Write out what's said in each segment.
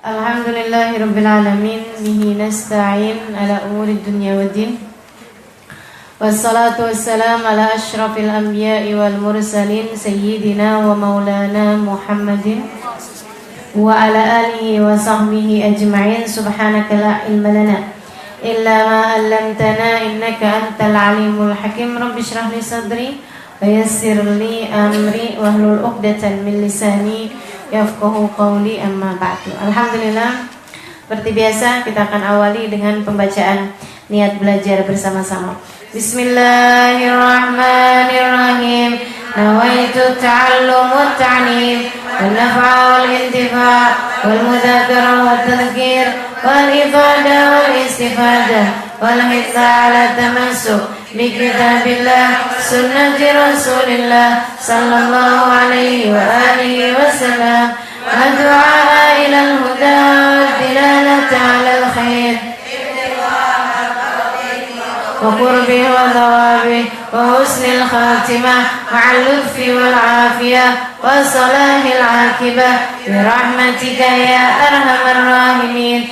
Alhamdulillahirrabbilalamin. Bihi nasta'in ala umuri dunya wa din. Wassalatu wassalam ala ashrafil anbiya'i wal mursalin Sayyidina wa maulana Muhammadin wa ala alihi wa sahbihi ajma'in. Subhanaka la ilma lana illa ma 'allamtana innaka antal alimul hakim. Rabbi shrah li sadri wa yassir li amri wahlul 'uqdatan min lisani yafqahu qawli, amma ba'du. Alhamdulillah, seperti biasa kita akan awali dengan pembacaan niat belajar bersama-sama. Bismillahirrahmanirrahim. Nawaitu ta'allum wa ta'lim wal naf'a wal intifa' wal mudzakarah wa tadhkir wal ifadah wal istifadah wal hitha ala tamassuk bi kitabillah sunnati rasulillah sallallahu alaihi wa alihi wasallam wa du'a ila al-huda wa dilalata ala al-khair wa qurbi wa thawabi wa husnil khatimah ma'al lutfi wal afiyah wa salahil akibah bi rahmatika ya arhamar rahimin.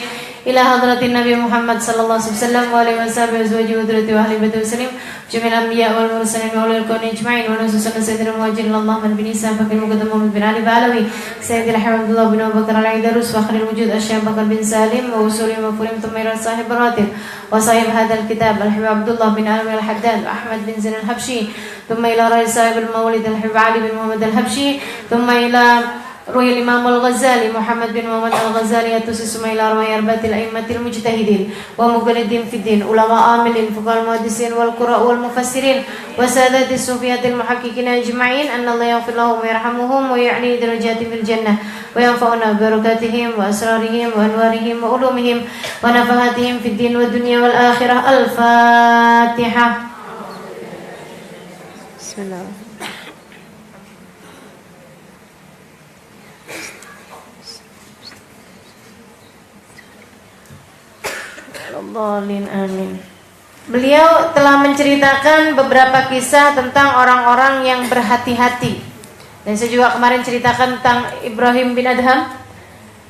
Ila hadratin Nabi Muhammad sallallahu alaihi wasallam wa alihi wasallam wa drati wa ahli baiti wasallam jamil anbiya wal mursalin wa ulil kauni ajma'in wa khususan sayyidina muhajirin Allah man bin Isa fakil muqaddam bin Ali Balawi sayyidil Abdullah bin Abu Bakar al-Aidarus wa khairul wujud Asy-Syaikh Bakar bin Salim wa usuli mafhurim tumaira sahib ratib wa sahib hadzal kitab al-Habib Abdullah bin Alwi al-Haddad Ahmad bin Zain al-Habsyi thumma ila rais sahib al-Maulid al-Habib Ali bin Muhammad al-Habsyi thumma ila Ruhil Imam Al-Ghazali Muhammad bin Muhammad Al-Ghazali Atusi Sumaila Arwai Arbatil A'immatil Mujtahidin wa Mughallidin Fiddin ulama amilin fuqal muhaddisin wal qura wal mufassirin wa sadatis sufiyatil muhaqqiqin ajma'in anna Allah yaghfir lahum wa yarhamuhum wa ya'li darajatihim fil jannah wa yanfa'una bi barakatihim wa asrarihim wa anwarihim wa ulumihim wa nafahatihim fid din wa dunya wal akhirah. Al-Fatihah. Bismillah. Amin. Beliau telah menceritakan beberapa kisah tentang orang-orang yang berhati-hati. Dan saya juga kemarin ceritakan tentang Ibrahim bin Adham.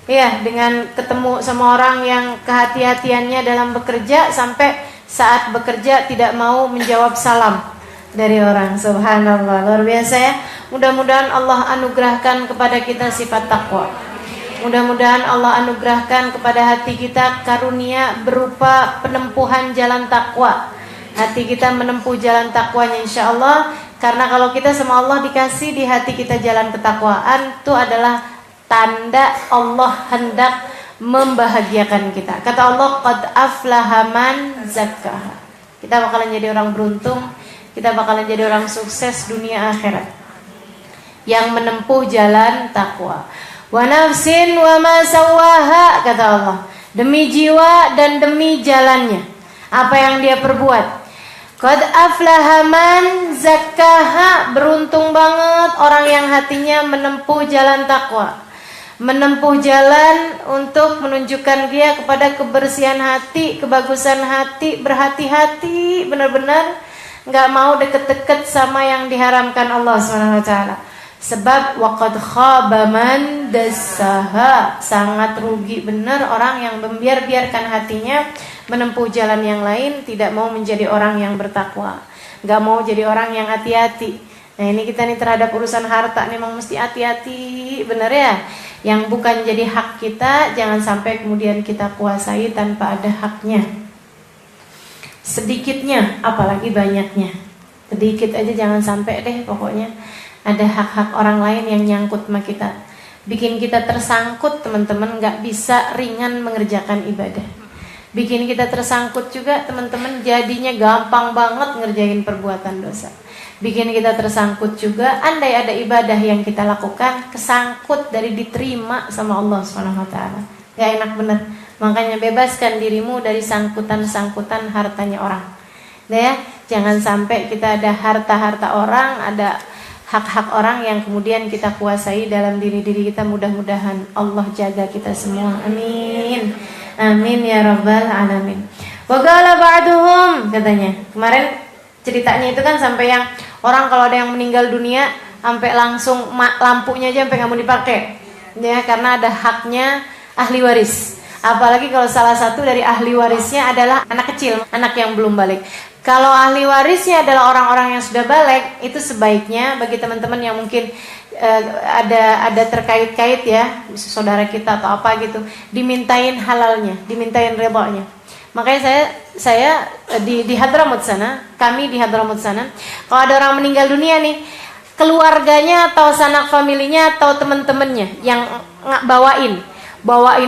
Ya, dengan ketemu sama orang yang kehati-hatiannya dalam bekerja sampai saat bekerja tidak mau menjawab salam dari orang. Subhanallah, luar biasa ya. Mudah-mudahan Allah anugerahkan kepada kita sifat takwa. Mudah-mudahan Allah anugerahkan kepada hati kita karunia berupa penempuhan jalan takwa. Hati kita menempuh jalan takwanya insyaallah. Karena kalau kita sama Allah dikasih di hati kita jalan ketakwaan, itu adalah tanda Allah hendak membahagiakan kita. Kata Allah, qad aflaha man zakkaha. Kita bakalan jadi orang beruntung, kita bakalan jadi orang sukses dunia akhirat yang menempuh jalan takwa. Wa nafsin wa ma sawaha, kata Allah, demi jiwa dan demi jalannya, apa yang dia perbuat. Qad aflaha man zakkaha, beruntung banget orang yang hatinya menempuh jalan takwa, menempuh jalan untuk menunjukkan dia kepada kebersihan hati, kebagusan hati, berhati-hati, benar-benar enggak mau deket-deket sama yang diharamkan Allah SWT. Sebab waqad khaba man dassaha, sangat rugi benar orang yang membiarkan hatinya menempuh jalan yang lain, tidak mau menjadi orang yang bertakwa, enggak mau jadi orang yang hati-hati. Nah, ini kita nih terhadap urusan harta memang mesti hati-hati, benar ya. Yang bukan jadi hak kita jangan sampai kemudian kita kuasai tanpa ada haknya. Sedikitnya apalagi banyaknya. Sedikit aja jangan sampai deh, pokoknya ada hak-hak orang lain yang nyangkut sama kita, bikin kita tersangkut teman-teman, gak bisa ringan mengerjakan ibadah. Bikin kita tersangkut juga teman-teman, jadinya gampang banget ngerjain perbuatan dosa. Bikin kita tersangkut juga, andai ada ibadah yang kita lakukan kesangkut dari diterima sama Allah SWT. Gak enak bener. Makanya bebaskan dirimu dari sangkutan-sangkutan hartanya orang. Nah ya, jangan sampai kita ada harta-harta orang, ada hak-hak orang yang kemudian kita kuasai dalam diri-diri kita. Mudah-mudahan Allah jaga kita semua. Amin. Amin ya rabbal alamin. Wa qala ba'duhum, katanya. Kemarin ceritanya itu kan sampai yang orang kalau ada yang meninggal dunia sampai langsung lampunya aja sampai nggak mau dipakai. Ya, karena ada haknya ahli waris. Apalagi kalau salah satu dari ahli warisnya adalah anak kecil, anak yang belum balik. Kalau ahli warisnya adalah orang-orang yang sudah balik, itu sebaiknya bagi teman-teman yang mungkin ada terkait-kait ya, saudara kita atau apa gitu, dimintain halalnya, dimintain redanya. Makanya saya di Hadramut sana, kami di Hadramut sana, kalau ada orang meninggal dunia nih, keluarganya atau sanak familinya atau teman-temannya yang bawain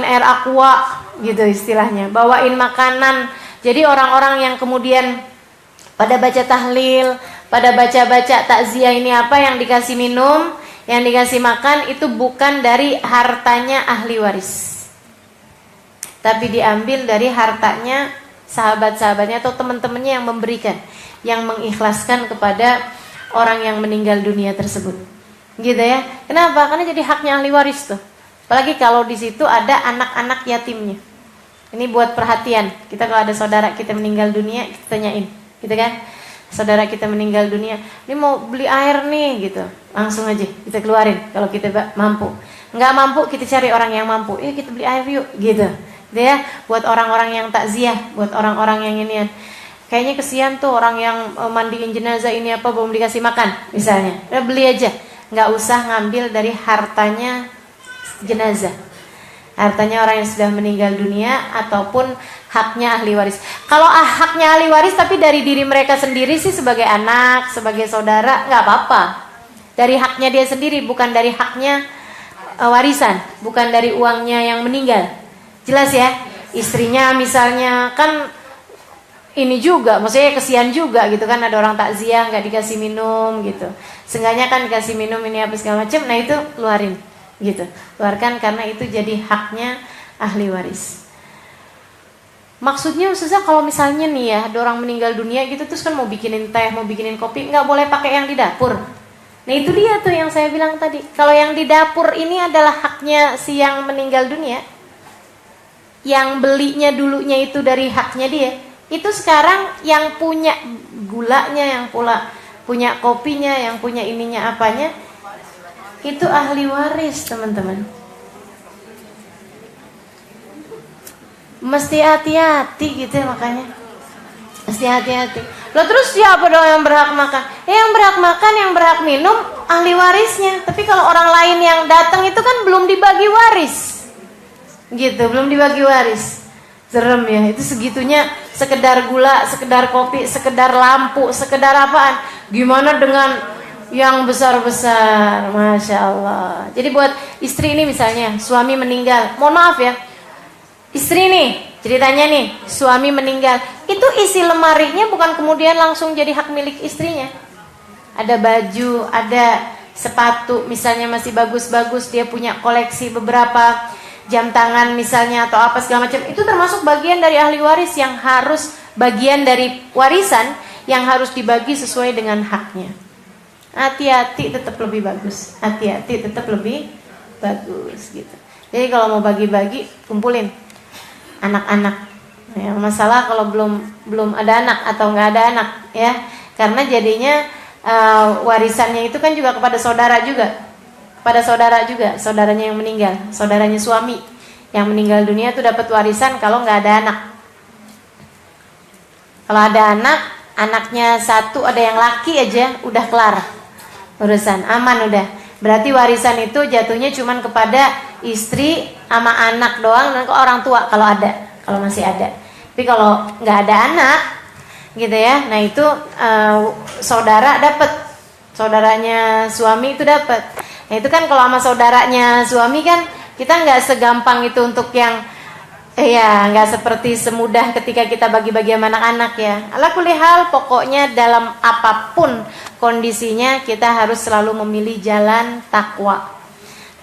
air aqua gitu istilahnya, bawain makanan. Jadi orang-orang yang kemudian pada baca tahlil, pada baca-baca takziah ini apa yang dikasih minum, yang dikasih makan itu bukan dari hartanya ahli waris, tapi diambil dari hartanya sahabat-sahabatnya atau teman-temannya yang memberikan, yang mengikhlaskan kepada orang yang meninggal dunia tersebut. Gitu ya. Kenapa? Karena jadi haknya ahli waris tuh. Apalagi kalau di situ ada anak-anak yatimnya. Ini buat perhatian. Kita kalau ada saudara kita meninggal dunia, kita tanyain, gitu kan? Saudara kita meninggal dunia, ini mau beli air nih, gitu. Langsung aja kita keluarin kalau kita mampu. Nggak mampu, kita cari orang yang mampu. Kita beli air yuk, gitu. Gitu ya. Buat orang-orang yang takziah, buat orang-orang yang inian. Kayaknya kesian tuh orang yang mandiin jenazah ini apa belum dikasih makan, misalnya. Udah beli aja, nggak usah ngambil dari hartanya jenazah, hartanya orang yang sudah meninggal dunia ataupun haknya ahli waris. Kalau haknya ahli waris tapi dari diri mereka sendiri sih, sebagai anak, sebagai saudara, nggak apa-apa. Dari haknya dia sendiri, bukan dari haknya warisan, bukan dari uangnya yang meninggal. Jelas ya? Istrinya misalnya kan ini juga, maksudnya kesian juga gitu kan, ada orang takziah nggak dikasih minum gitu. Seenggaknya kan dikasih minum ini apa segala macam, nah itu keluarin gitu. Keluarkan karena itu jadi haknya ahli waris. Maksudnya Ustazah kalau misalnya nih ya, ada orang meninggal dunia gitu terus kan mau bikinin teh, mau bikinin kopi, nggak boleh pakai yang di dapur. Nah itu dia tuh yang saya bilang tadi. Kalau yang di dapur ini adalah haknya si yang meninggal dunia, yang belinya dulunya itu dari haknya dia. Itu sekarang yang punya gulanya, yang pula punya kopinya, yang punya ininya apanya, itu ahli waris, teman-teman. Mesti hati-hati gitu ya, makanya mesti hati-hati. Loh terus siapa dong yang berhak makan? Yang berhak makan, yang berhak minum ahli warisnya. Tapi kalau orang lain yang datang itu kan belum dibagi waris, gitu, belum dibagi waris. Serem ya, itu segitunya sekedar gula, sekedar kopi, sekedar lampu, sekedar apaan. Gimana dengan yang besar-besar, Masya Allah. Jadi buat istri ini misalnya, suami meninggal, mohon maaf ya, istri nih, ceritanya nih, suami meninggal, itu isi lemarinya bukan kemudian langsung jadi hak milik istrinya. Ada baju, ada sepatu, misalnya masih bagus-bagus, dia punya koleksi beberapa jam tangan misalnya atau apa segala macam, itu termasuk bagian dari ahli waris yang harus, bagian dari warisan yang harus dibagi sesuai dengan haknya. Hati-hati tetap lebih bagus, hati-hati tetap lebih bagus gitu. Jadi kalau mau bagi-bagi, kumpulin anak-anak. Yang masalah kalau belum ada anak atau nggak ada anak ya, karena jadinya warisannya itu kan juga kepada saudara juga. Pada saudara juga, saudaranya yang meninggal, saudaranya suami yang meninggal dunia itu dapat warisan kalau nggak ada anak. Kalau ada anak, anaknya satu, ada yang laki aja, udah kelar urusan, aman udah. Berarti warisan itu jatuhnya cuman kepada istri sama anak doang dan ke orang tua kalau ada, kalau masih ada. Tapi kalau nggak ada anak, gitu ya, nah itu saudara dapat, saudaranya suami itu dapat. Nah itu kan kalau sama saudaranya suami kan kita nggak segampang itu untuk yang ya nggak seperti semudah ketika kita bagi-bagi sama anak-anak ya. Ala kulli hal, pokoknya dalam apapun kondisinya kita harus selalu memilih jalan takwa,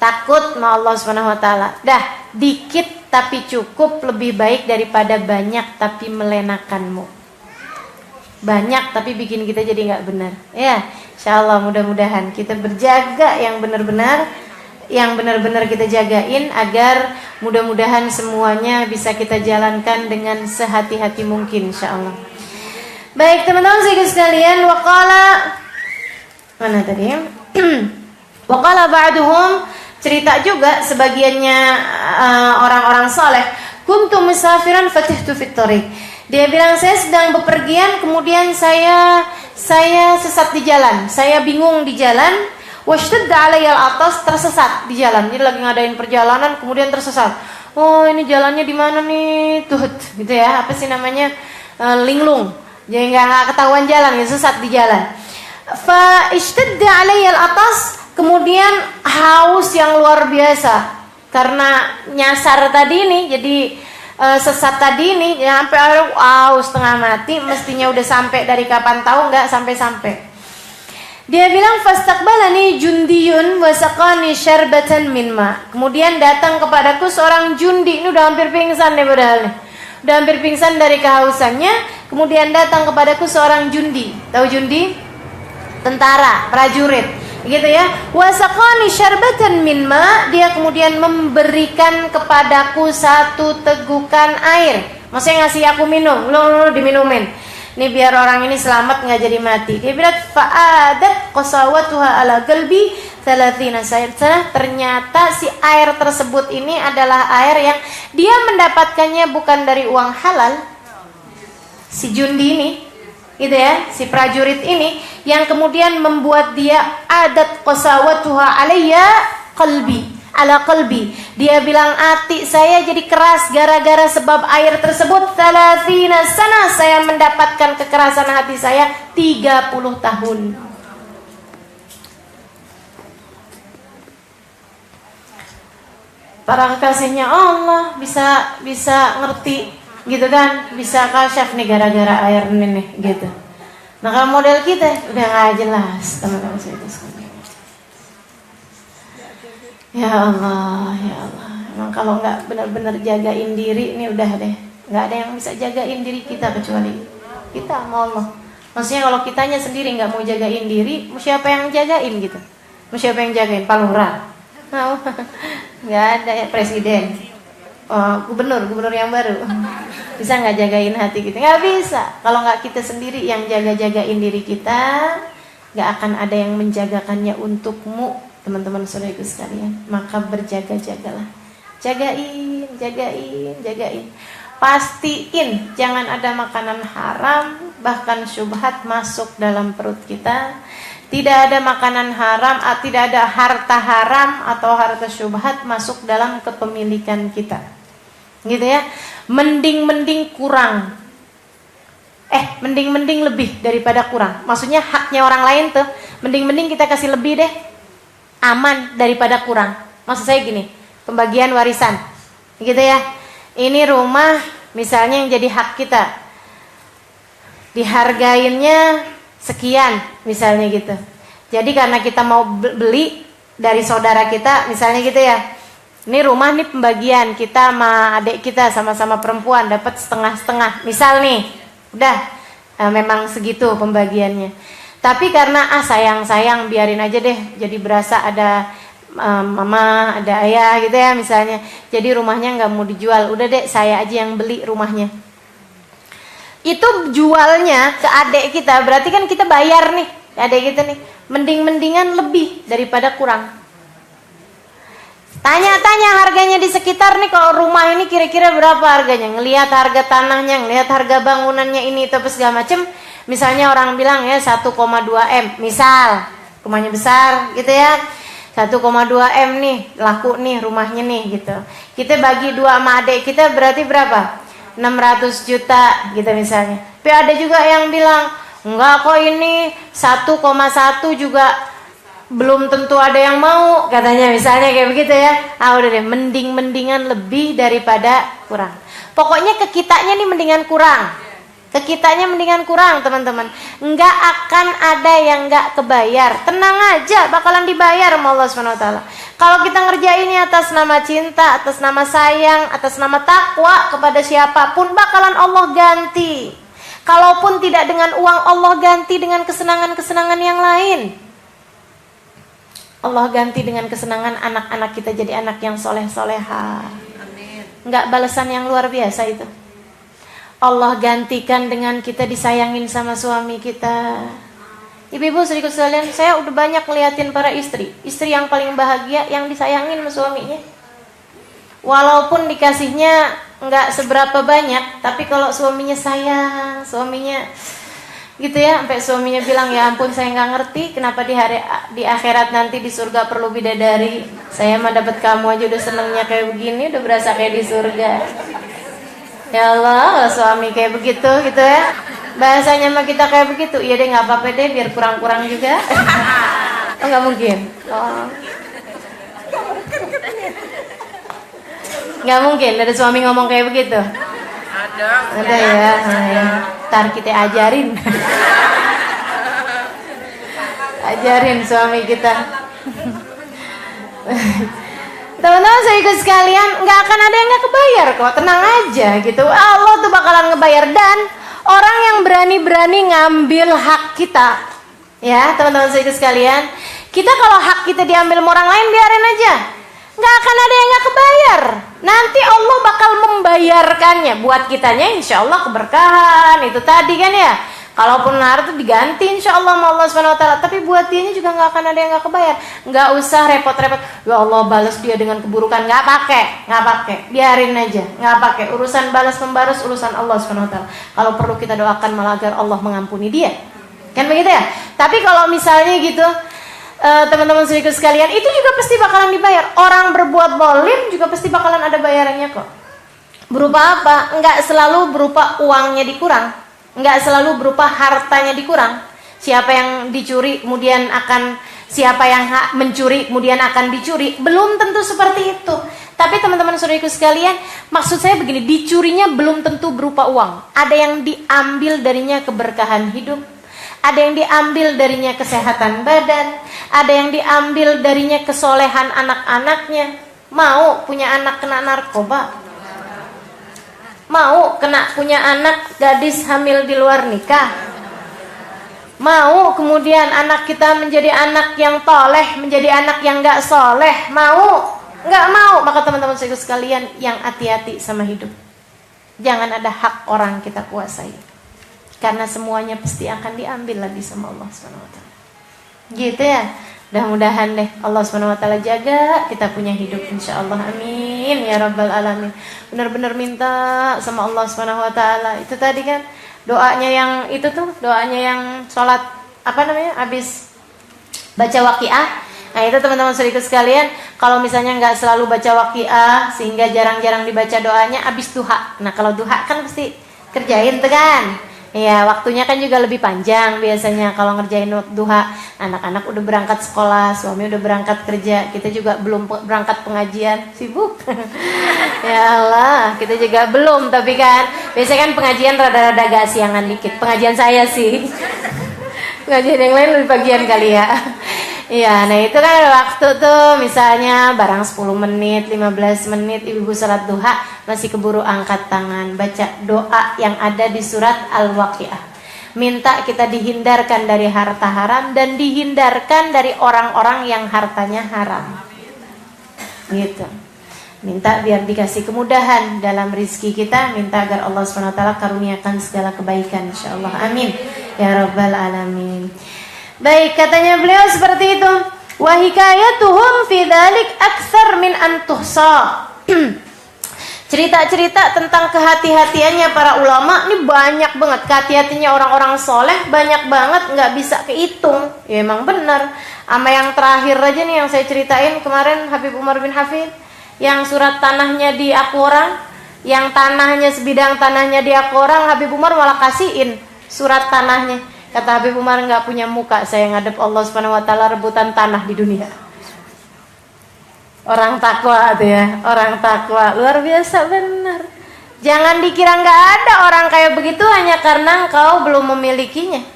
takut sama Allah Subhanahu Wa Taala. Dah dikit tapi cukup lebih baik daripada banyak tapi melenakanmu. Banyak tapi bikin kita jadi nggak benar ya. Insyaallah mudah-mudahan kita berjaga yang benar-benar kita jagain agar mudah-mudahan semuanya bisa kita jalankan dengan sehati-hati mungkin insyaallah. Baik teman-teman sekalian, waqala mana tadi? Waqala ba'duhum, cerita juga sebagiannya orang-orang soleh. Kuntu musafiran fatihtu fit thariq. Dia bilang saya sedang bepergian, kemudian saya sesat di jalan. Saya bingung di jalan. Washtadda alayya al-atas, tersesat di jalan. Jadi lagi ngadain perjalanan kemudian tersesat. Oh, ini jalannya di mana nih? Tuhut, gitu ya. Apa sih namanya? Linglung. Jadi enggak ketahuan jalan, ya sesat di jalan. Fa ishtadda alayya al-atas, kemudian haus yang luar biasa. Karena nyasar tadi ini, jadi sesat tadi ini, ya sampai setengah mati, mestinya udah sampai dari kapan tahu nggak sampai-sampai. Dia bilang fastaqbalani jundiyun wa saqani syarbatan min ma. Kemudian datang kepadaku seorang jundi, ini udah hampir pingsan deh padahal nih. Udah hampir pingsan dari kehausannya, kemudian datang kepadaku seorang jundi. Tahu jundi? Tentara, prajurit. Gitu ya. Wasaqani syarbatan min ma, dia kemudian memberikan kepadaku satu tegukan air. Maksudnya ngasih aku minum, lu diminumin. Ini biar orang ini selamat enggak jadi mati. Dia bilang fa'adat qasawatuha ala qalbi 30 sana. Ternyata si air tersebut ini adalah air yang dia mendapatkannya bukan dari uang halal. Si jundi ini, gitu ya, si prajurit ini yang kemudian membuat dia adat qasawatuha alayya qalbi ala qalbi. Dia bilang hati saya jadi keras gara-gara sebab air tersebut. 30 sana saya mendapatkan kekerasan hati saya 30 tahun. Para kekasihnya Allah bisa ngerti gitu kan, bisa kasyaf nih gara-gara air ini nih gitu. Nah kalau model kita udah nggak jelas teman-teman saya itu sekalian. Ya Allah, ya Allah. Emang kalau nggak benar-benar jagain diri ini udah deh, nggak ada yang bisa jagain diri kita kecuali kita sama Allah. Maksudnya kalau kitanya sendiri nggak mau jagain diri, siapa yang jagain gitu? Siapa yang jagain? Pak Lurah? Nggak ada ya, presiden. Gubernur yang baru bisa nggak jagain hati kita? Nggak bisa. Kalau nggak kita sendiri yang jagain diri kita, nggak akan ada yang menjagakannya untukmu, teman-teman saudaraku sekalian. Maka berjaga-jagalah, jagain. Pastiin jangan ada makanan haram, bahkan syubhat masuk dalam perut kita. Tidak ada makanan haram, tidak ada harta haram atau harta syubhat masuk dalam kepemilikan kita. Gitu ya. Mending kurang. Mending lebih daripada kurang. Maksudnya haknya orang lain tuh, mending kita kasih lebih deh. Aman daripada kurang. Maksud saya gini, pembagian warisan. Gitu ya. Ini rumah misalnya yang jadi hak kita. Dihargainnya sekian misalnya gitu. Jadi karena kita mau beli dari saudara kita misalnya gitu ya. Ini rumah nih pembagian kita sama adik kita sama-sama perempuan dapat setengah-setengah. Misal nih, udah memang segitu pembagiannya. Tapi karena sayang biarin aja deh. Jadi berasa ada mama, ada ayah gitu ya misalnya. Jadi rumahnya nggak mau dijual. Udah deh saya aja yang beli rumahnya. Itu jualnya ke adik kita, berarti kan kita bayar nih adik kita nih. Mendingan lebih daripada kurang. Tanya harganya di sekitar nih, kalau rumah ini kira-kira berapa harganya? Ngelihat harga tanahnya, ngelihat harga bangunannya ini itu segala macem. Misalnya orang bilang ya 1,2 M, misal rumahnya besar gitu ya. 1,2 M nih, laku nih rumahnya nih gitu. Kita bagi 2 sama adik kita berarti berapa? 600 juta gitu misalnya. Tapi ada juga yang bilang, enggak kok ini 1,1 juga belum tentu ada yang mau, katanya misalnya kayak begitu ya. Udah deh, mendingan lebih daripada kurang. Pokoknya ke kitanya nih mendingan kurang. Ke kitanya mendingan kurang, teman-teman. Enggak akan ada yang enggak kebayar. Tenang aja, bakalan dibayar sama Allah SWT. Kalau kita ngerjainnya atas nama cinta, atas nama sayang, atas nama takwa kepada siapapun, bakalan Allah ganti. Kalaupun tidak dengan uang, Allah ganti dengan kesenangan-kesenangan yang lain. Allah ganti dengan kesenangan anak-anak kita jadi anak yang soleh-soleha. Enggak balasan yang luar biasa itu. Allah gantikan dengan kita disayangin sama suami kita. Ibu-ibu sedikit sekalian, saya udah banyak ngeliatin para istri yang paling bahagia, yang disayangin sama suaminya. Walaupun dikasihnya nggak seberapa banyak, tapi kalau suaminya sayang, suaminya gitu ya, sampai suaminya bilang, ya ampun saya nggak ngerti kenapa di akhirat nanti di surga perlu bidadari. Saya mah dapat kamu aja udah senengnya kayak begini, udah berasa kayak di surga. Ya Allah, kalau suami kayak begitu gitu ya, bahasanya mah kita kayak begitu, iya deh nggak apa-apa deh, biar kurang-kurang juga. Oh nggak mungkin. Oh. Nggak mungkin ada suami ngomong kayak begitu. Ada ya. Nah, ya. Ntar kita ajarin. Ajarin suami kita. Teman-teman saya ikut sekalian, nggak akan ada yang nggak kebayar kok, tenang aja gitu. Allah tuh bakalan ngebayar, dan orang yang berani-berani ngambil hak kita, ya teman-teman saya ikut sekalian, kita kalau hak kita diambil sama orang lain biarin aja, nggak akan ada yang nggak kebayar. Nanti Allah bakal membayarkannya buat kitanya, insya Allah keberkahan itu tadi kan ya. Kalaupun nar itu diganti insya Allah sama Allah SWT. Tapi buat dianya juga nggak akan ada yang nggak kebayar. Nggak usah repot-repot. Ya Allah balas dia dengan keburukan. Nggak pakai. Biarin aja. Nggak pakai. Urusan balas membalas urusan Allah SWT. Kalau perlu kita doakan malah agar Allah mengampuni dia. Kan begitu ya. Tapi kalau misalnya gitu, teman-teman sedikit sekalian, itu juga pasti bakalan dibayar. Orang berbuat zalim juga pasti bakalan ada bayarannya kok. Berupa apa? Nggak selalu berupa uangnya dikurang. Enggak selalu berupa hartanya dikurang. Siapa yang dicuri kemudian akan, siapa yang mencuri kemudian akan dicuri, belum tentu seperti itu. Tapi teman-teman saudaraku sekalian, maksud saya begini, dicurinya belum tentu berupa uang. Ada yang diambil darinya keberkahan hidup, ada yang diambil darinya kesehatan badan, ada yang diambil darinya kesolehan anak-anaknya. Mau punya anak kena narkoba? Mau punya anak gadis hamil di luar nikah? Mau kemudian anak kita menjadi anak yang toleh, menjadi anak yang gak soleh? Mau? Gak mau. Maka teman-teman sekalian yang hati-hati sama hidup, jangan ada hak orang kita kuasai, karena semuanya pasti akan diambil lagi sama Allah SWT. Gitu ya. Mudah-mudahan deh Allah SWT jaga kita punya hidup insyaallah, amin ya rabbal alamin. Benar-benar minta sama Allah SWT. Itu tadi kan doanya yang itu tuh, doanya yang sholat apa namanya, habis baca waqiah. Nah itu teman-teman sedikit sekalian, kalau misalnya nggak selalu baca waqiah sehingga jarang-jarang dibaca doanya, habis duha. Nah kalau duha kan pasti kerjain tuh kan. Iya, waktunya kan juga lebih panjang biasanya kalau ngerjain duha. Anak-anak udah berangkat sekolah, suami udah berangkat kerja, kita juga belum berangkat pengajian, sibuk. Ya Allah, kita juga belum, tapi kan biasanya kan pengajian rada-rada agak siangan dikit. Pengajian saya sih. Pengajian yang lain lebih pagian kali ya. Iya, nah itu kan ada waktu tuh, misalnya barang 10 menit, 15 menit ibu-ibu salat duha, masih keburu angkat tangan, baca doa yang ada di surat Al-Waqiah. Minta kita dihindarkan dari harta haram dan dihindarkan dari orang-orang yang hartanya haram. Gitu. Minta biar dikasih kemudahan dalam rizki kita, minta agar Allah SWT karuniakan segala kebaikan insyaallah. Amin. Ya Rabbal Alamin. Baik, katanya beliau seperti itu. Wa hikayatuhum fi dzalik aktsar min an tuhsa. Cerita-cerita tentang kehati-hatiannya para ulama ini banyak banget. Kehati-hatiannya orang-orang soleh banyak banget, nggak bisa kehitung. Ya emang benar. Sama yang terakhir aja nih yang saya ceritain kemarin, Habib Umar bin Hafid, yang surat tanahnya di aku orang, yang tanahnya sebidang tanahnya di aku orang, Habib Umar malah kasihin surat tanahnya. Kata Habib Umar, nggak punya muka saya ngadep Allah SWT rebutan tanah di dunia. Orang takwa tuh ya, orang takwa luar biasa benar. Jangan dikira nggak ada orang kayak begitu hanya karena engkau belum memilikinya,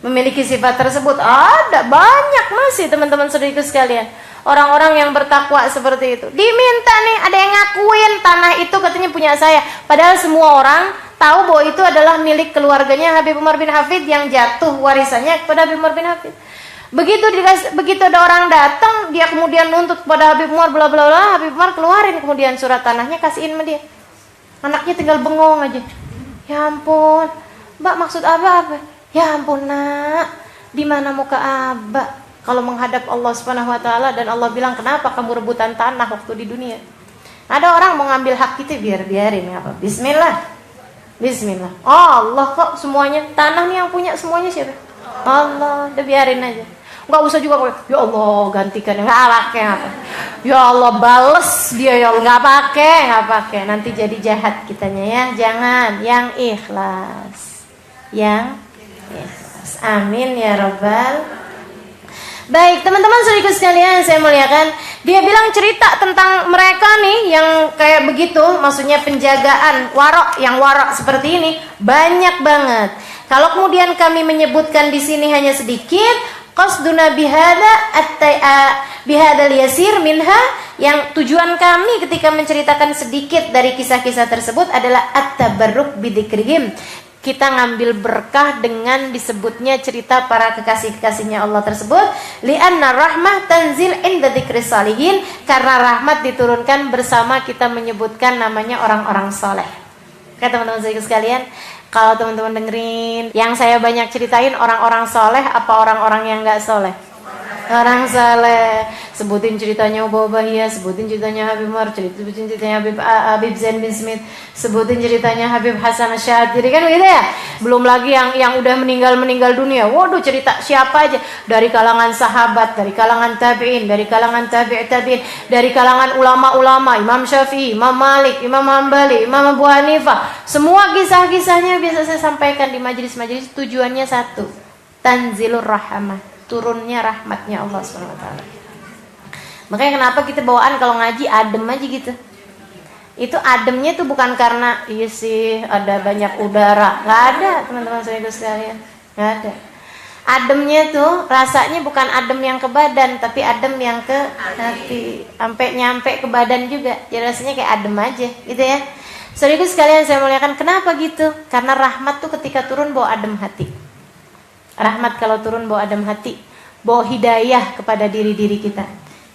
memiliki sifat tersebut. Ada banyak masih teman-teman saudaraku sekalian, orang-orang yang bertakwa seperti itu. Diminta nih, ada yang ngakuin tanah itu katanya punya saya, padahal semua orang tahu bahwa itu adalah milik keluarganya Habib Umar bin Hafid yang jatuh warisannya kepada Habib Umar bin Hafid. Begitu ada orang datang, dia kemudian nuntut kepada Habib Umar bla bla bla, Habib Umar keluarin kemudian surat tanahnya, kasihin sama dia. Anaknya tinggal bengong aja. Ya ampun, Mbak maksud apa? Ya ampun nak, Di mana muka Aba kalau menghadap Allah Subhanahu wa taala dan Allah bilang, "Kenapa kamu rebutan tanah waktu di dunia?" Ada orang mau ngambil hak kita, biarin apa? Bismillah. Bismillah. Oh, Allah kok semuanya, tanah nih yang punya semuanya siapa? Allah, udah biarin aja. Enggak usah juga, ya Allah gantikan, enggak pakai apa. Ya Allah bales dia, ya Allah enggak pakai. Nanti jadi jahat kitanya ya. Jangan, yang ikhlas. Yang ikhlas. Amin ya rabbal. Baik, teman-teman saudaraku sekalian, saya muliakan. Dia bilang cerita tentang mereka nih yang kayak begitu, maksudnya penjagaan warok, yang warok seperti ini banyak banget. Kalau kemudian kami menyebutkan di sini hanya sedikit, qasduna bihadal yasir minha, yang tujuan kami ketika menceritakan sedikit dari kisah-kisah tersebut adalah at-tabarruk bidzikrihim. Kita ngambil berkah dengan disebutnya cerita para kekasih-kekasihnya Allah tersebut. Li'anna rahmah tanzil inda dzikris salihin, karena rahmat diturunkan bersama kita menyebutkan namanya orang-orang soleh. Oke teman-teman sekalian, kalau teman-teman dengerin yang saya banyak ceritain orang-orang soleh apa orang-orang yang gak soleh? Orang soleh. Sebutin ceritanya Ubah Bahia, sebutin ceritanya Habib Umar, sebutin ceritanya Habib Zain bin Smith, sebutin ceritanya Habib Hasan Asy'adzili, kan begitu ya? Belum lagi yang udah meninggal dunia. Waduh, cerita siapa aja, dari kalangan sahabat, dari kalangan tabi'in, dari kalangan tabi'in, dari kalangan ulama-ulama, Imam Syafi'i, Imam Malik, Imam Hambali, Imam Abu Hanifah. Semua kisah-kisahnya biasa saya sampaikan di majelis-majelis, tujuannya satu, tanzilur rahmah, turunnya rahmatnya Allah SWT. Makanya kenapa kita bawaan kalau ngaji adem aja gitu. Itu ademnya tuh bukan karena iya sih ada banyak udara, nggak ada teman-teman saya sekalian, nggak ada. Ademnya tuh rasanya bukan adem yang ke badan, tapi adem yang ke hati, sampai nyampe ke badan juga. Jadi rasanya kayak adem aja, gitu ya. Saudaraku sekalian saya muliakan, kenapa gitu? Karena rahmat tuh ketika turun bawa adem hati. Rahmat kalau turun bawa adem hati, bawa hidayah kepada diri-diri kita.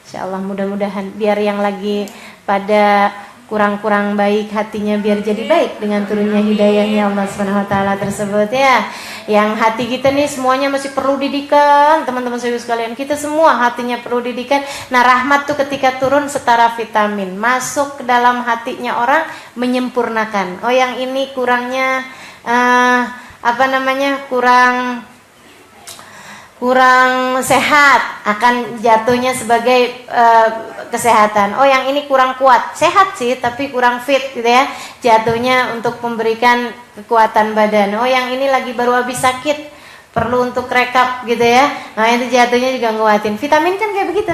Insyaallah mudah-mudahan biar yang lagi pada kurang-kurang baik hatinya biar jadi baik dengan turunnya hidayahnya Allah Subhanahu wa taala tersebut ya. Yang hati kita nih semuanya masih perlu didikan, teman-teman sekalian. Kita semua hatinya perlu didikan. Nah, rahmat tuh ketika turun setara vitamin, masuk ke dalam hatinya orang, menyempurnakan. Oh, yang ini kurangnya kurang sehat, akan jatuhnya sebagai kesehatan. Oh, yang ini kurang kuat, sehat sih tapi kurang fit gitu ya, jatuhnya untuk memberikan kekuatan badan. Oh, yang ini lagi baru habis sakit, perlu untuk rekap gitu ya, nah itu jatuhnya juga nguatin. Vitamin kan kayak begitu,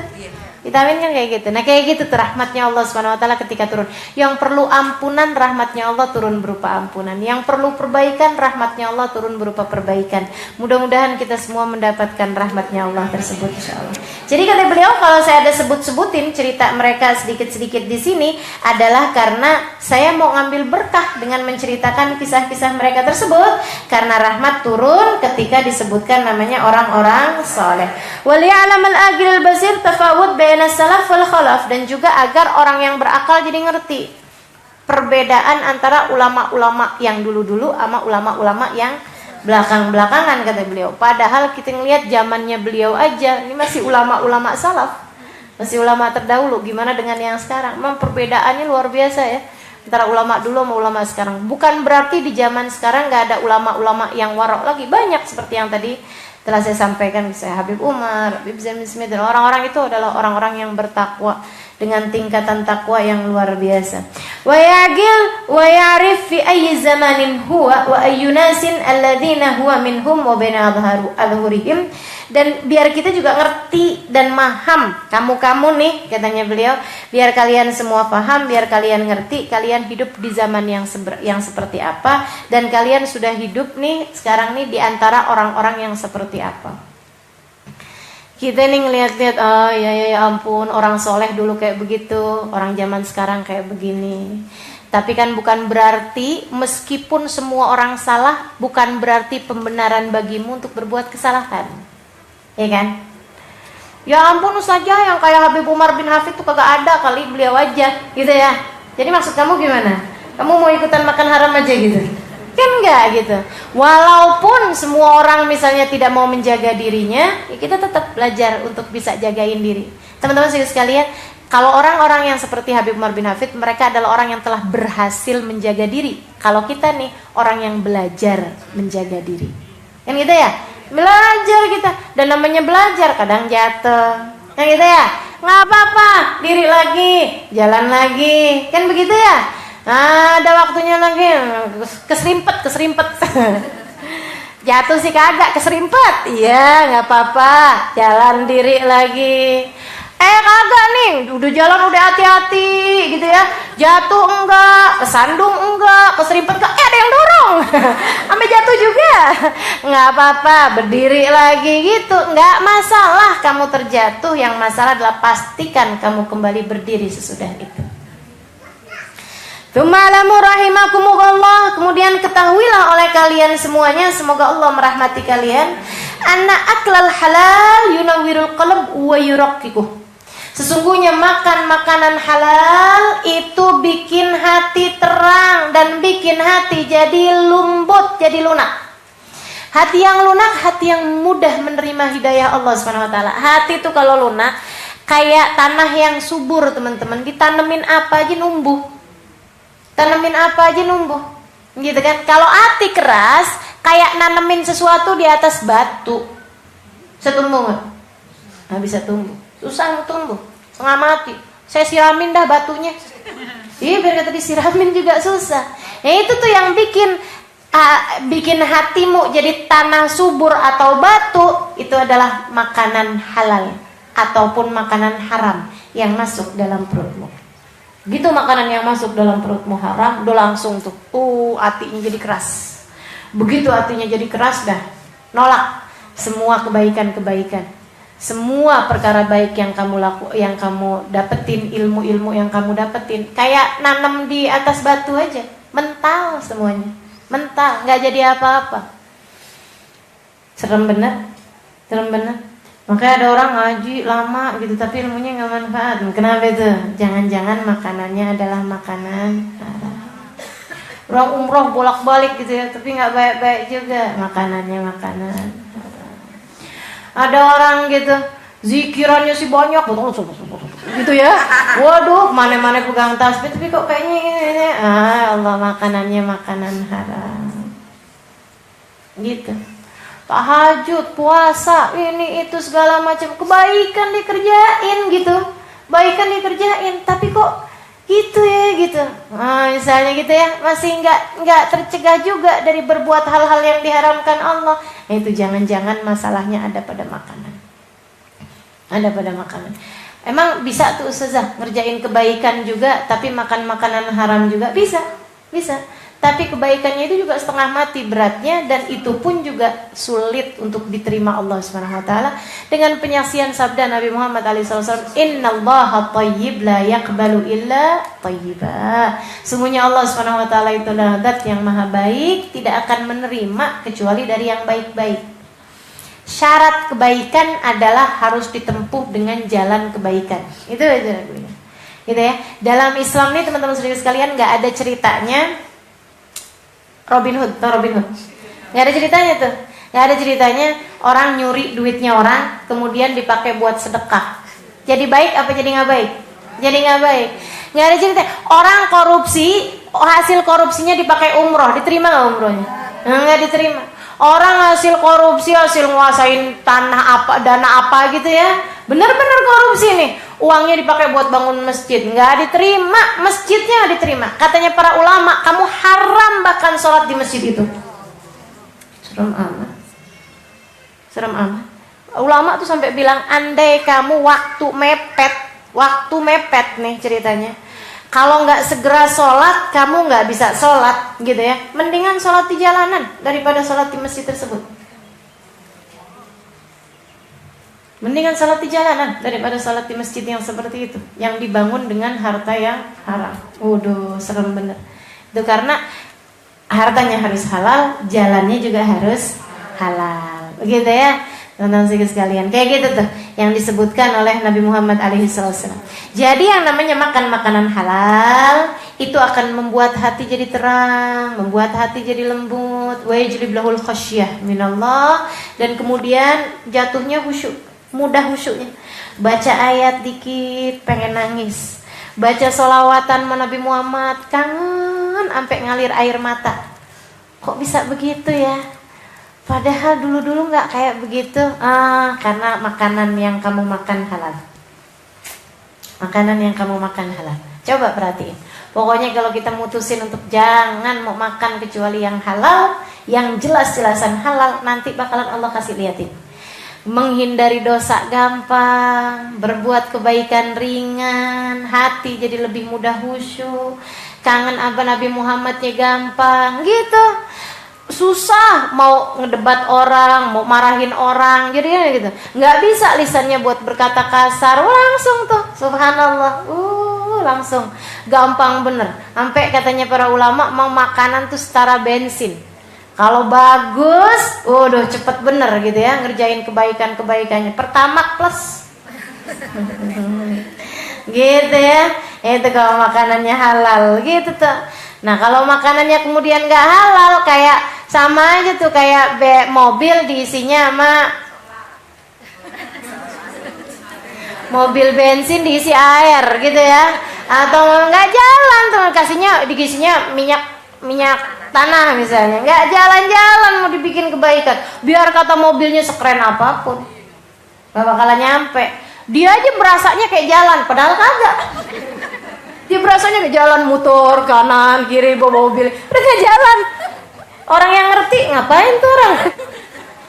vitamin kan kayak gitu. Nah kayak gitu tuh rahmatnya Allah Subhanahu wa taala ketika turun. Yang perlu ampunan, rahmatnya Allah turun berupa ampunan. Yang perlu perbaikan, rahmatnya Allah turun berupa perbaikan. Mudah-mudahan kita semua mendapatkan rahmatnya Allah tersebut insyaallah. Jadi kata beliau, kalau saya ada sebut-sebutin cerita mereka sedikit-sedikit di sini adalah karena saya mau ngambil berkah dengan menceritakan kisah-kisah mereka tersebut, karena rahmat turun ketika disebutkan namanya orang-orang saleh. Waliya'lamal aqil basir tafawud baina salaf wal khalaf, dan juga agar orang yang berakal jadi ngerti perbedaan antara ulama-ulama yang dulu-dulu sama ulama-ulama yang belakang-belakangan kata beliau. Padahal kita ngelihat zamannya beliau aja ini masih ulama-ulama salaf, masih ulama terdahulu. Gimana dengan yang sekarang? Memang perbedaannya luar biasa ya antara ulama dulu sama ulama sekarang. Bukan berarti di zaman sekarang nggak ada ulama-ulama yang warok lagi, banyak seperti yang tadi telah saya sampaikan, saya Habib Umar, Habib Zain bin Smith, dan orang-orang itu adalah orang-orang yang bertakwa dengan tingkatan takwa yang luar biasa. Wa yaqil wa ya'rif fi ayyi zamanin huwa wa ayyu nasin alladzina huwa minhum wa baina adhurihim, dan biar kita juga ngerti dan paham, kamu nih katanya beliau, biar kalian semua paham, biar kalian ngerti, kalian hidup di zaman yang seperti apa, dan kalian sudah hidup nih sekarang nih di antara orang-orang yang seperti apa. Kita nih ngeliat-liat, oh ya ampun, orang soleh dulu kayak begitu, orang zaman sekarang kayak begini. Tapi kan bukan berarti meskipun semua orang salah, bukan berarti pembenaran bagimu untuk berbuat kesalahan. Ya kan? Ya ampun Ustazah, yang kayak Habib Umar bin Hafid tuh kagak ada, kali beliau aja gitu ya. Jadi maksud kamu gimana? Kamu mau ikutan makan haram aja gitu? Kan enggak gitu. Walaupun semua orang misalnya tidak mau menjaga dirinya, ya kita tetap belajar untuk bisa jagain diri. Teman-teman sekalian, kalau orang-orang yang seperti Habib Umar bin Hafid, mereka adalah orang yang telah berhasil menjaga diri. Kalau kita nih, orang yang belajar menjaga diri. Kan gitu ya? Belajar kita. Dan namanya belajar, kadang jatuh. Kan gitu ya? Nggak apa-apa, diri lagi, jalan lagi. Kan begitu ya? Nah, ada waktunya lagi, keserimpet. Jatuh sih kagak, keserimpet. Iya, nggak apa-apa, jalan diri lagi. Kagak nih, udah jalan udah hati-hati gitu ya. Jatuh enggak, kesandung enggak, keserimpet enggak, ada yang dorong. Sampai jatuh juga. Nggak apa-apa, berdiri lagi gitu. Nggak masalah kamu terjatuh, yang masalah adalah pastikan kamu kembali berdiri sesudah itu. Tsuma'lamu rahimakumullah, kemudian ketahuilah oleh kalian semuanya, semoga Allah merahmati kalian, anna aklal halal yunawwirul qalb wa yuraqqiquh. Sesungguhnya makan makanan halal itu bikin hati terang dan bikin hati jadi lembut, jadi lunak. Hati yang lunak, hati yang mudah menerima hidayah Allah Subhanahu wa taala. Hati itu kalau lunak kayak tanah yang subur, teman-teman. Ditanemin apa aja numbuh. Tanemin apa aja numbuh, gitu kan? Kalau hati keras, kayak nanemin sesuatu di atas batu, bisa tumbuh nggak? Nggak bisa tumbuh, susah tumbuh, setengah mati. Saya siramin dah batunya, iya biar kata disiramin juga susah. Ya itu tuh yang bikin hatimu jadi tanah subur atau batu, itu adalah makanan halal ataupun makanan haram yang masuk dalam perutmu. Gitu makanan yang masuk dalam perutmu haram, udah langsung tuh, hatinya jadi keras. Begitu hatinya jadi keras dah, nolak semua kebaikan-kebaikan, semua perkara baik yang kamu dapetin, ilmu-ilmu yang kamu dapetin, kayak nanam di atas batu aja, mental semuanya, mental, nggak jadi apa-apa. Serem bener. Makanya ada orang ngaji lama gitu tapi ilmunya nggak manfaat. Kenapa itu? Jangan-jangan makanannya adalah makanan haram. Orang umroh bolak-balik gitu ya, tapi nggak baik-baik juga, makanannya makanan haram. Ada orang gitu, zikirannya sih banyak, gitu ya. Waduh, mana-mana pegang tasbih, tapi kok kayaknya ini. Allah, makanannya makanan haram. Gitu. Tahajud, puasa, ini itu segala macam kebaikan dikerjain gitu, kebaikan dikerjain, tapi kok gitu ya gitu. Nah, misalnya gitu ya, masih nggak tercegah juga dari berbuat hal-hal yang diharamkan Allah. Nah, itu jangan-jangan masalahnya ada pada makanan. Ada pada makanan. Emang bisa tuh Ustazah ngerjain kebaikan juga, tapi makan makanan haram juga bisa. Tapi kebaikannya itu juga setengah mati beratnya, dan itu pun juga sulit untuk diterima Allah Subhanahu wa taala dengan penyaksian sabda Nabi Muhammad SAW, "Innallaha thayyib la yaqbalu illa thayyiba." Sungguhnya Allah Subhanahu wa taala itu adalah zat yang maha baik, tidak akan menerima kecuali dari yang baik-baik. Syarat kebaikan adalah harus ditempuh dengan jalan kebaikan. Itu aja gitu ya. Dalam Islam nih teman-teman sekalian, nggak ada ceritanya Robin Hood, nggak ada ceritanya tuh, nggak ada ceritanya orang nyuri duitnya orang kemudian dipakai buat sedekah. Jadi baik apa jadi nggak baik? Jadi nggak baik. Nggak ada cerita orang korupsi, hasil korupsinya dipakai umroh, diterima nggak umrohnya? Nggak diterima. Orang hasil korupsi, hasil nguasain tanah apa, dana apa gitu ya, benar-benar korupsi nih, uangnya dipakai buat bangun masjid, nggak diterima, masjidnya nggak diterima. Katanya para ulama, kamu haram bahkan sholat di masjid itu. Serem amat. Ulama tuh sampai bilang, andai kamu waktu mepet nih ceritanya, kalau nggak segera sholat, kamu nggak bisa sholat gitu ya. Mendingan sholat di jalanan daripada sholat di masjid tersebut. Mendingan sholat di jalanan daripada sholat di masjid yang seperti itu, yang dibangun dengan harta yang haram. Waduh, serem bener. Itu karena hartanya harus halal, jalannya juga harus halal. Begitu ya. Teman-teman sekalian, kayak gitu tuh yang disebutkan oleh Nabi Muhammad SAW. Jadi yang namanya makan makanan halal itu akan membuat hati jadi terang, membuat hati jadi lembut, wa yajlib lahul khasyah minallah, dan kemudian jatuhnya khusyuk, mudah khusyuknya. Baca ayat dikit pengen nangis, baca sholawatan Nabi Muhammad kangen sampai ngalir air mata. Kok bisa begitu ya? Padahal dulu-dulu nggak kayak begitu. Karena makanan yang kamu makan halal. Makanan yang kamu makan halal. Coba perhatiin. Pokoknya kalau kita mutusin untuk jangan mau makan kecuali yang halal, yang jelas-jelasan halal, nanti bakalan Allah kasih liatin. Menghindari dosa gampang, berbuat kebaikan ringan, hati jadi lebih mudah khusyuk, kangen abah Nabi Muhammadnya gampang, gitu. Susah mau ngedebat orang, mau marahin orang, jadi gitu. Nggak bisa lisannya buat berkata kasar, langsung tuh, subhanallah, langsung, gampang bener. Sampai katanya para ulama mau makanan tuh setara bensin. Kalau bagus, udah cepet bener gitu ya, ngerjain kebaikannya. Pertamax plus, gitu ya. Itu kalau makanannya halal, gitu tuh. Nah kalau makanannya kemudian gak halal, kayak sama aja tuh kayak mobil diisinya sama mobil bensin diisi air gitu ya, atau nggak jalan tuh dikasihnya minyak tanah misalnya, nggak jalan-jalan mau dibikin kebaikan, biar kata mobilnya sekeren apapun gak bakalan nyampe. Dia aja berasanya kayak jalan, padahal kagak. Dia berasanya ke jalan, muter kanan kiri bawa mobil, udah jalan. Orang yang ngerti ngapain tuh orang?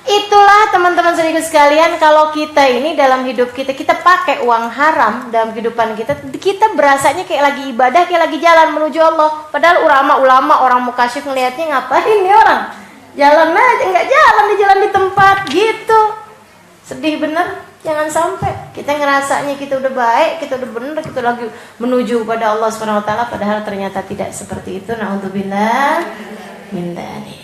Itulah teman-teman saudara sekalian, kalau kita ini dalam hidup kita pakai uang haram dalam kehidupan kita berasanya kayak lagi ibadah, kayak lagi jalan menuju Allah. Padahal ulama-ulama orang mukasyif ngelihatnya ngapain nih orang? Jalan aja, nggak jalan di tempat gitu. Sedih bener. Jangan sampai kita ngerasanya kita udah baik, kita udah bener, kita lagi menuju pada Allah Subhanahu wa taala, padahal ternyata tidak seperti itu. Na'udzubillah min dzalik.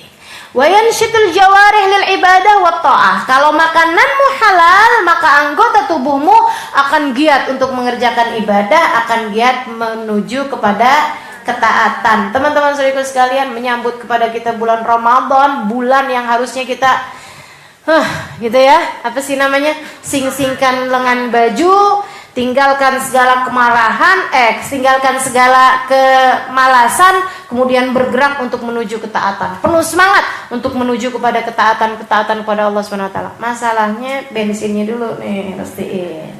Wa yanshitul jawarih lil ibadah wat ta'ah. Kalau makananmu halal, maka anggota tubuhmu akan giat untuk mengerjakan ibadah, akan giat menuju kepada ketaatan. Teman-teman saudaraku sekalian, menyambut kepada kita bulan Ramadan, bulan yang harusnya kita gitu ya, apa sih namanya, sing-singkan lengan baju, tinggalkan segala kemarahan, tinggalkan segala kemalasan, kemudian bergerak untuk menuju ketaatan, penuh semangat untuk menuju kepada ketaatan kepada Allah Subhanahu wa taala. Masalahnya bensinnya dulu nih, pastiin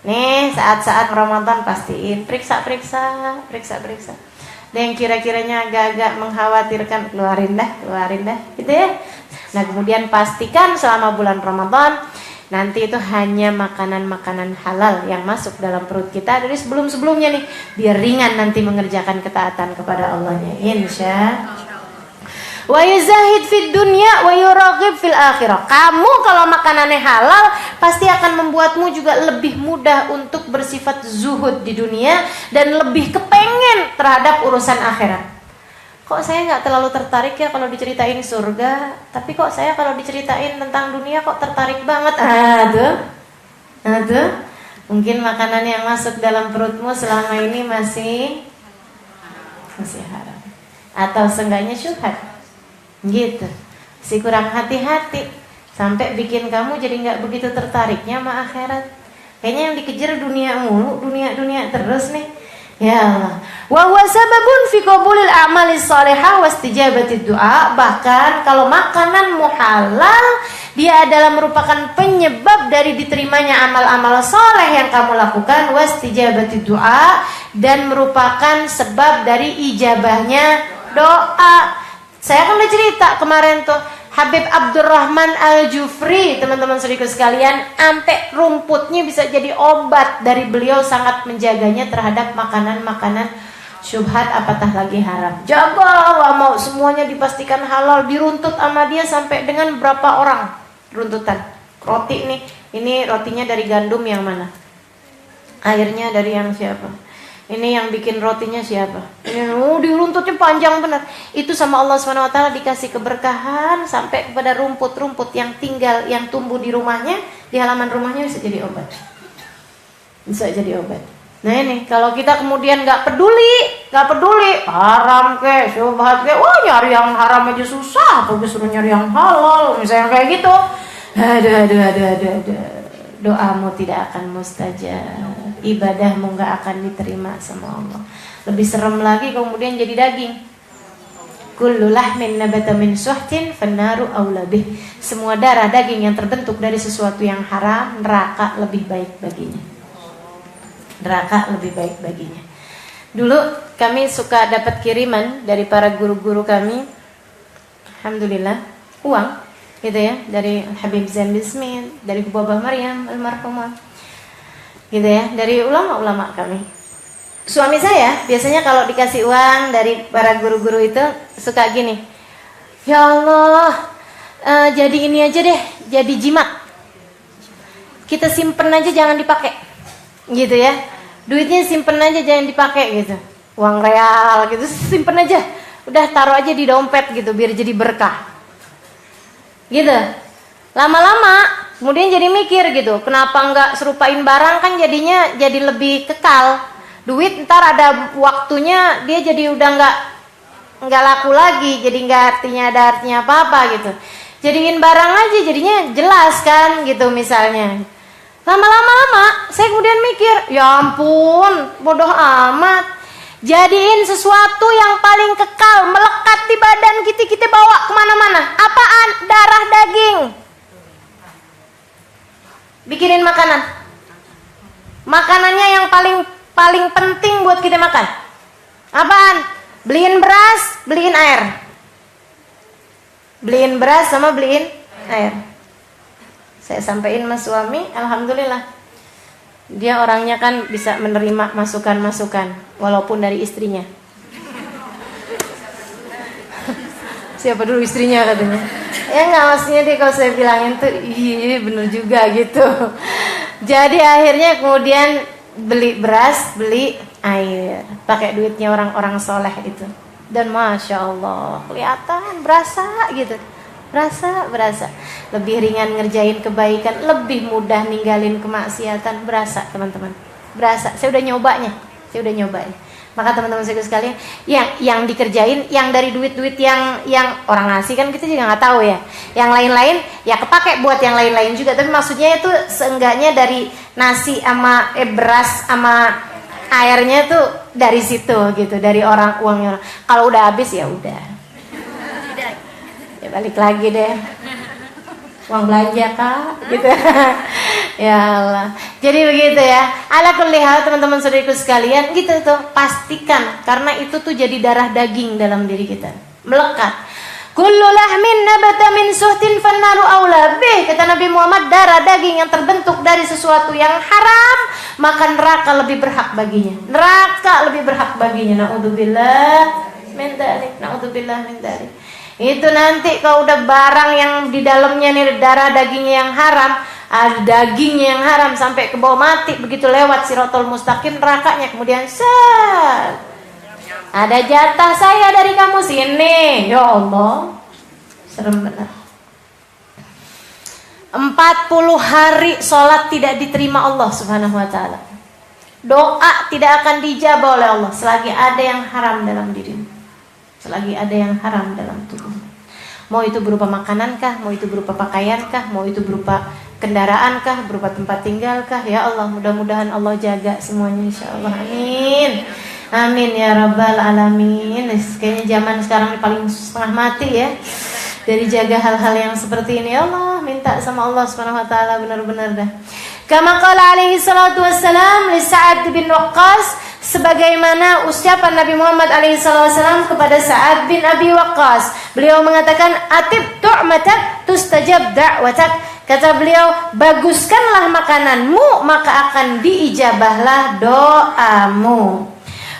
nih, saat-saat Ramadan pastiin periksa. Dan yang kira-kiranya agak-agak mengkhawatirkan, keluarin dah gitu ya. Nah kemudian pastikan selama bulan Ramadan nanti itu hanya makanan-makanan halal yang masuk dalam perut kita dari sebelum-sebelumnya nih, biar ringan nanti mengerjakan ketaatan kepada Allahnya, insya. Wa yuzahid fid dunya wa yuraghib fil akhirah. Kamu kalau makanannya halal pasti akan membuatmu juga lebih mudah untuk bersifat zuhud di dunia dan lebih kepengen terhadap urusan akhirat. Kok saya nggak terlalu tertarik ya kalau diceritain surga, tapi kok saya kalau diceritain tentang dunia kok tertarik banget. Aduh, mungkin makanan yang masuk dalam perutmu selama ini masih haram, atau seenggaknya syubhat, gitu. Si kurang hati-hati sampai bikin kamu jadi nggak begitu tertariknya sama akhirat. Kayaknya yang dikejar dunia mulu, dunia terus nih. Ya Allah. Wa huwa sababun fi qabulil a'mali shalihah wastijabati du'a. Bahkan kalau makanan halal, dia adalah merupakan penyebab dari diterimanya amal-amal saleh yang kamu lakukan, wastijabati du'a, dan merupakan sebab dari ijabahnya doa. Saya kan udah cerita kemarin tuh, Habib Abdurrahman Al-Jufri, teman-teman saudaraku sekalian, sampai rumputnya bisa jadi obat dari beliau sangat menjaganya terhadap makanan-makanan syubhat, apatah lagi haram. Jaga, gak mau semuanya dipastikan halal, diruntut sama dia sampai dengan berapa orang runtutan. Roti nih, ini rotinya dari gandum yang mana? Airnya dari yang siapa? Ini yang bikin rotinya siapa? Ini diruntut buntutnya panjang benar. Itu sama Allah SWT dikasih keberkahan sampai kepada rumput-rumput yang tinggal, yang tumbuh di rumahnya, di halaman rumahnya bisa jadi obat. Bisa jadi obat. Nah ini, kalau kita kemudian nggak peduli, haram ke, syubhat ke, wah nyari yang haram aja susah, apa suruh nyari yang halal, misalnya kayak gitu. Aduh. Doamu tidak akan mustajab, ibadahmu nggak akan diterima sama Allah. Lebih serem lagi kemudian jadi daging. Kullu lahmin nabata min suhtin fannaru aula bih. Semua darah daging yang terbentuk dari sesuatu yang haram, neraka lebih baik baginya. Neraka lebih baik baginya. Dulu kami suka dapat kiriman dari para guru-guru kami, alhamdulillah, uang gitu ya, dari Habib Zain bin Smith, dari Babah Maryam almarhumah, gitu ya, dari ulama-ulama kami. Suami saya biasanya kalau dikasih uang dari para guru-guru itu suka gini, ya Allah, jadi ini aja deh, jadi jimat, kita simpen aja jangan dipakai, gitu ya, duitnya simpen aja jangan dipakai gitu, uang real gitu simpen aja, udah taruh aja di dompet gitu biar jadi berkah. Gitu. Lama-lama kemudian jadi mikir gitu, kenapa enggak serupain barang, kan jadinya jadi lebih kekal. Duit ntar ada waktunya dia jadi udah enggak laku lagi, jadi enggak ada artinya apa-apa gitu. Jadiin barang aja jadinya jelas kan gitu misalnya. Lama-lama saya kemudian mikir, ya ampun, bodoh amat. Jadiin sesuatu yang paling kekal, melekat di badan kita bawa kemana-mana. Apaan? Darah daging. Bikinin makanan. Makanannya yang paling penting buat kita makan. Apaan? Beliin beras, beliin air. Beliin beras sama beliin air. Saya sampaikan sama suami, alhamdulillah. Dia orangnya kan bisa menerima masukan-masukan walaupun dari istrinya. Siapa dulu istrinya katanya. Ya enggak, maksudnya dia kalau saya bilangin tuh iya bener juga gitu. Jadi akhirnya kemudian beli beras, beli air, pakai duitnya orang-orang soleh itu. Dan Masya Allah kelihatan berasa gitu. Berasa lebih ringan ngerjain kebaikan, lebih mudah ninggalin kemaksiatan, berasa teman-teman, berasa. Saya udah nyobanya. Maka teman-teman saya sekalian, yang dikerjain, yang dari duit-duit yang orang ngasih kan kita juga nggak tahu ya. Yang lain-lain ya kepake buat yang lain-lain juga. Tapi maksudnya itu seenggaknya dari nasi sama beras sama airnya tuh dari situ gitu, dari uangnya orang. Kalau udah habis ya udah. Ya balik lagi deh, uang belanja kak, gitu. Ya Allah. Jadi begitu ya. Ala kulli hal teman-teman saudariku sekalian, gitu tuh pastikan karena itu tuh jadi darah daging dalam diri kita, melekat. Kullu lahmin nabata min suhtin fannaru aula bih. Kata Nabi Muhammad, darah daging yang terbentuk dari sesuatu yang haram, maka neraka lebih berhak baginya. Neraka lebih berhak baginya. Naudzubillah min dzalik. Naudzubillah min dzalik. Itu nanti kalau udah barang yang di dalamnya nih darah dagingnya yang haram, ada dagingnya yang haram sampai ke bawah mati, begitu lewat Siratal Mustaqim nerakanya kemudian set. Ada jatah saya dari kamu sini. Ya Allah. Serem benar. 40 hari sholat tidak diterima Allah Subhanahu wa taala. Doa tidak akan dijabah oleh Allah selagi ada yang haram dalam dirimu. Selagi ada yang haram dalam tubuh. Mau itu berupa makanankah, mau itu berupa pakaiankah, mau itu berupa kendaraankah, berupa tempat tinggalkah. Ya Allah, mudah-mudahan Allah jaga semuanya insyaallah. Amin. Amin ya rabbal alamin. Kayaknya zaman sekarang ini paling setengah mati ya dari jaga hal-hal yang seperti ini. Ya Allah, minta sama Allah Subhanahu wa taala benar-benar dah. Kama qala alaihi salatu wassalam li Sa'ad bin Waqqas, sebagaimana ucapan Nabi Muhammad SAW kepada Sa'ad bin Abi Waqqas. Beliau mengatakan, atib tu'matak tustajab da'watak. Kata beliau, baguskanlah makananmu maka akan diijabahlah doamu.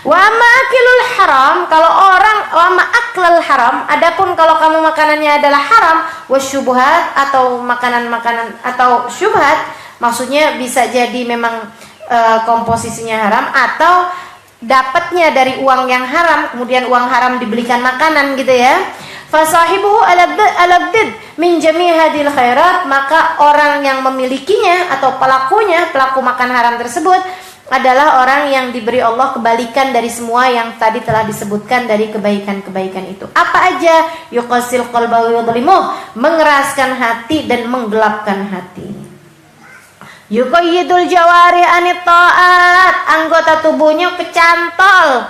Wa amma akilul haram, kalau orang wa amma aklal haram, adapun kalau kamu makanannya adalah haram, wasyubhat atau makanan-makanan atau syubhat, maksudnya bisa jadi memang komposisinya haram atau dapatnya dari uang yang haram, kemudian uang haram dibelikan makanan gitu ya. Fasahibuhu alabdid min jami' hadil khairat, maka orang yang memilikinya atau pelaku makan haram tersebut adalah orang yang diberi Allah kebalikan dari semua yang tadi telah disebutkan dari kebaikan-kebaikan itu. Apa aja? Yuqasil qalba wa yudlimuh, mengeraskan hati dan menggelapkan hati. Yuqayyidul jawari anit ta'at, anggota tubuhnya kecantol.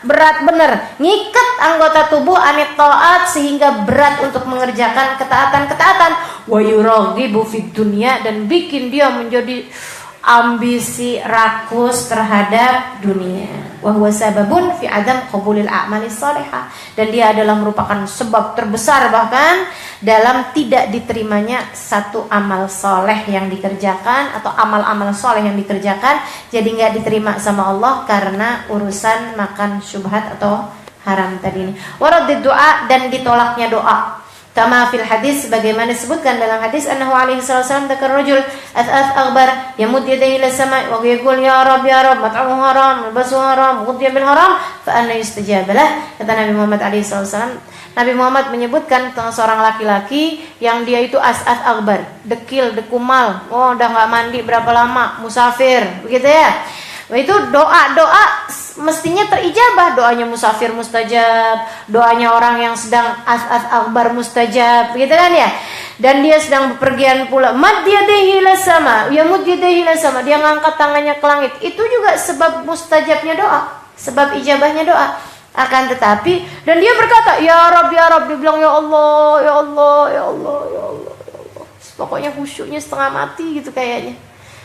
Berat bener. Ngikat anggota tubuh anit ta'at sehingga berat untuk mengerjakan ketaatan-ketaatan. Wa yuraghibu fid dunya, dan bikin dia menjadi ambisi rakus terhadap dunia. Wa huwa sababun fi adam qabulil a'mali shalihah, dan dia adalah merupakan sebab terbesar bahkan dalam tidak diterimanya satu amal soleh yang dikerjakan atau amal-amal soleh yang dikerjakan, jadi nggak diterima sama Allah karena urusan makan syubhat atau haram tadi ini. Waradid doa, dan ditolaknya doa. Kama fil hadis, sebagaimana disebutkan dalam hadis, annahu alaihi wasallam dzakar rajul ath akhbar yamud yadayhi ila sama' wa yaqul ya rab mat'amuhu haram malbasuhu haram ghudhiya bil haram fa anna yustajab lah. Kata Nabi Muhammad alaihi wasallam, Nabi Muhammad menyebutkan tentang seorang laki-laki yang dia itu as'at akbar, dekil, dekumal, udah nggak mandi berapa lama, musafir, begitu ya. Itu doa mestinya terijabah, doanya musafir mustajab, doanya orang yang sedang as'at akbar mustajab, begitu kan ya. Dan dia sedang bepergian pula, mad yadayhi ila sama, yamud yadayhi ila sama, dia ngangkat tangannya ke langit, itu juga sebab mustajabnya doa, sebab ijabahnya doa. Akan tetapi, dan dia berkata ya Rabb, dia bilang ya Allah, ya Allah, ya Allah, ya Allah, ya Allah. Pokoknya khusyuknya setengah mati gitu kayaknya.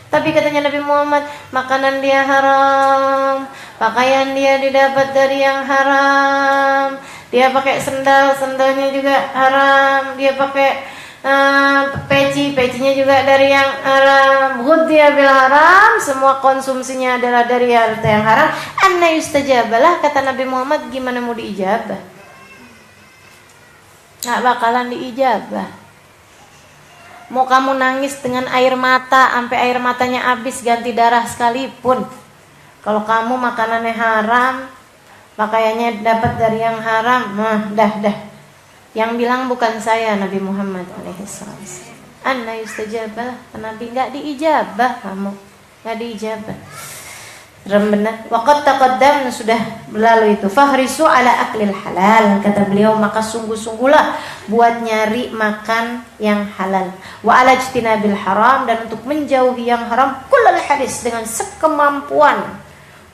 Tapi katanya Nabi Muhammad, makanan dia haram, pakaian dia didapat dari yang haram, dia pakai sendalnya juga haram, dia pakai pecinya juga dari yang haram, ghudhiya bil haram, semua konsumsinya adalah dari harta yang haram. Anna yustajabalah, kata Nabi Muhammad, gimana mau diijabah? Nggak bakalan diijabah. Mau kamu nangis dengan air mata sampai air matanya habis ganti darah sekalipun, kalau kamu makanannya haram, pakaiannya dapat dari yang haram, dah. Yang bilang bukan saya, Nabi Muhammad alaihissalam. Anna yustajabah, Nabi nggak diijabah, kamu nggak diijabah. Benar. Waqad taqaddam, sudah berlalu itu. Fahrisu ala aklil halal, kata beliau, maka sungguh-sungguhlah buat nyari makan yang halal. Wa ala ijtinabil haram, dan untuk menjauhi yang haram kullal hadis, dengan sekemampuan.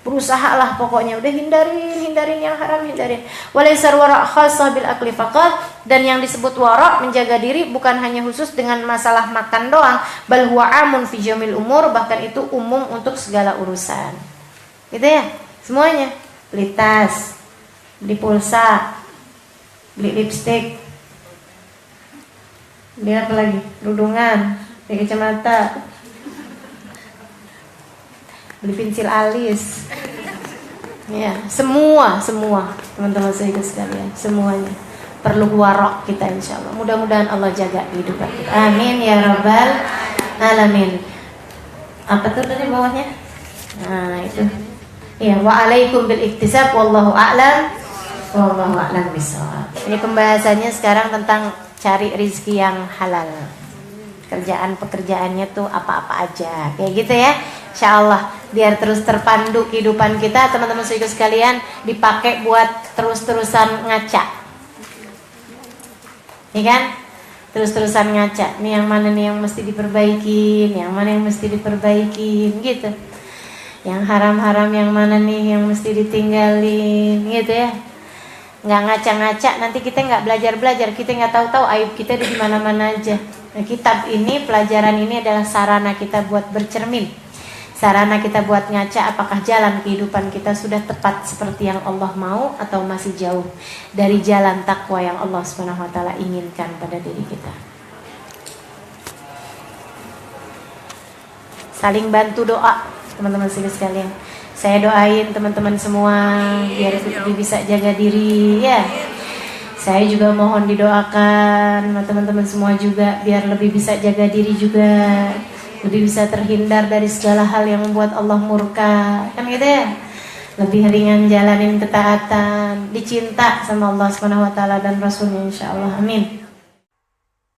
Berusahalah pokoknya, udah hindarin yang haram, hindarin. Walaisar wara' khassah bil akli faqat, dan yang disebut wara' menjaga diri bukan hanya khusus dengan masalah makan doang, bal huwa amun fi jamil umur, bahkan itu umum untuk segala urusan. Gitu ya, semuanya. Beli tas, beli pulsa, beli lipstik, beli apa lagi? Rudungan, beli kacamata, beli pensil alis. Ya, semua teman-teman saya sekalian, semuanya perlu warok kita insyaallah. Mudah-mudahan Allah jaga kehidupan kita. Amin ya rabbal alamin. Apa tuh tadi bawahnya? Nah, itu. Ya, wa alaikum bil iktisab wallahu a'lam bisawab. Ini pembahasannya sekarang tentang cari rezeki yang halal. Pekerjaannya tuh apa-apa aja. Kayak gitu ya. Insyaallah biar terus terpandu kehidupan kita, teman-teman sekalian, dipakai buat terus-terusan ngaca. Ya kan? Terus-terusan ngaca. Nih yang mana nih yang mesti diperbaikin, yang mana yang mesti diperbaikin gitu. Yang haram-haram yang mana nih yang mesti ditinggalin gitu ya. Nggak ngaca-ngaca, nanti kita nggak belajar-belajar, kita nggak tahu-tahu aib kita di mana-mana aja. Nah, kitab ini, pelajaran ini adalah sarana kita buat bercermin, sarana kita buat ngaca apakah jalan kehidupan kita sudah tepat seperti yang Allah mau atau masih jauh dari jalan takwa yang Allah Subhanahu wa taala inginkan pada diri kita. Saling bantu doa, teman-teman sekalian. Saya doain teman-teman semua biar lebih bisa jaga diri ya. Saya juga mohon didoakan teman-teman semua juga biar lebih bisa jaga diri juga, lebih bisa terhindar dari segala hal yang membuat Allah murka. Kan gitu ya. lebih ringan jalanin ketaatan, dicinta sama Allah Subhanahu wa taala dan Rasulnya insyaallah. Amin.